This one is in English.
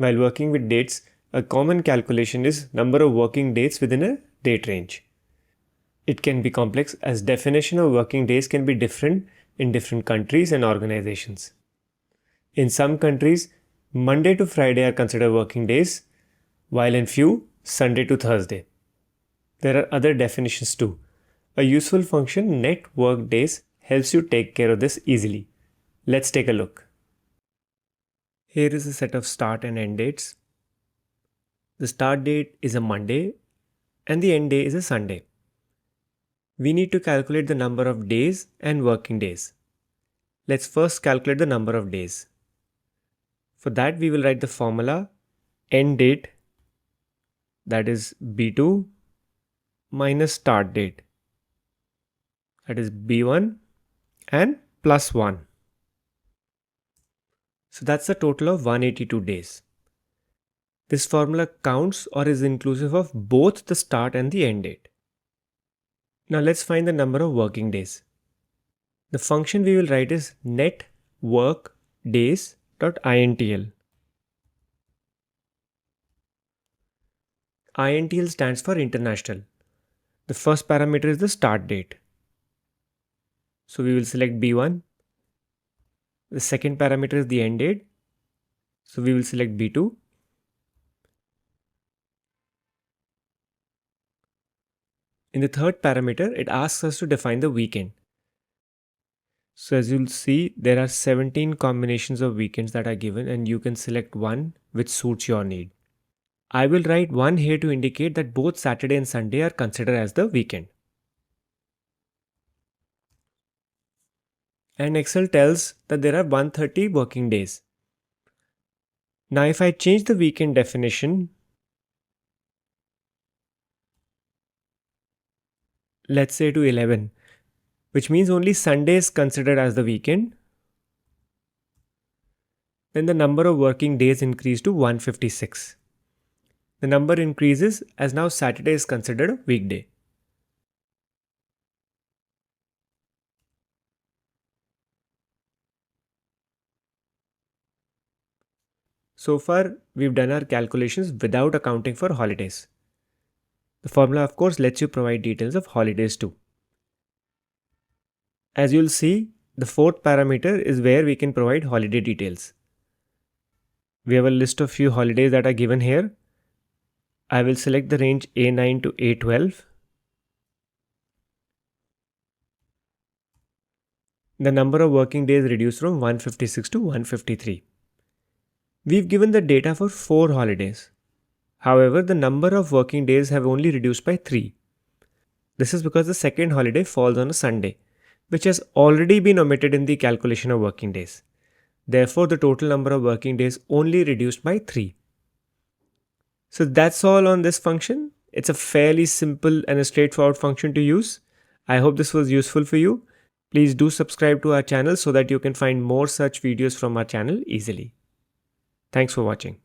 While working with dates, a common calculation is number of working days within a date range. It can be complex as definition of working days can be different in different countries and organizations. In some countries, Monday to Friday are considered working days, while in few, Sunday to Thursday. There are other definitions too. A useful function, NETWORKDAYS, helps you take care of this easily. Let's take a look. Here is a set of start and end dates. The start date is a Monday and the end day is a Sunday. We need to calculate the number of days and working days. Let's first calculate the number of days. For that, we will write the formula end date, that is B2, minus start date, that is B1, and plus 1. So that's a total of 182 days. This formula counts or is inclusive of both the start and the end date. Now let's find the number of working days. The function we will write is NETWORKDAYS.INTL. INTL stands for international. The first parameter is the start date. So we will select B1. The second parameter is the end date. So we will select B2. In the third parameter, it asks us to define the weekend. So as you'll see, there are 17 combinations of weekends that are given and you can select one which suits your need. I will write one here to indicate that both Saturday and Sunday are considered as the weekend. And Excel tells that there are 130 working days. Now if I change the weekend definition, let's say to 11, which means only Sunday is considered as the weekend, then the number of working days increased to 156. The number increases as now Saturday is considered a weekday. So far, we've done our calculations without accounting for holidays. The formula, of course, lets you provide details of holidays too. As you'll see, the fourth parameter is where we can provide holiday details. We have a list of few holidays that are given here. I will select the range A9 to A12. The number of working days reduced from 156 to 153. We've given the data for 4 holidays. However, the number of working days have only reduced by 3. This is because the second holiday falls on a Sunday, which has already been omitted in the calculation of working days. Therefore, the total number of working days only reduced by 3. So that's all on this function. It's a fairly simple and a straightforward function to use. I hope this was useful for you. Please do subscribe to our channel so that you can find more such videos from our channel easily. Thanks for watching.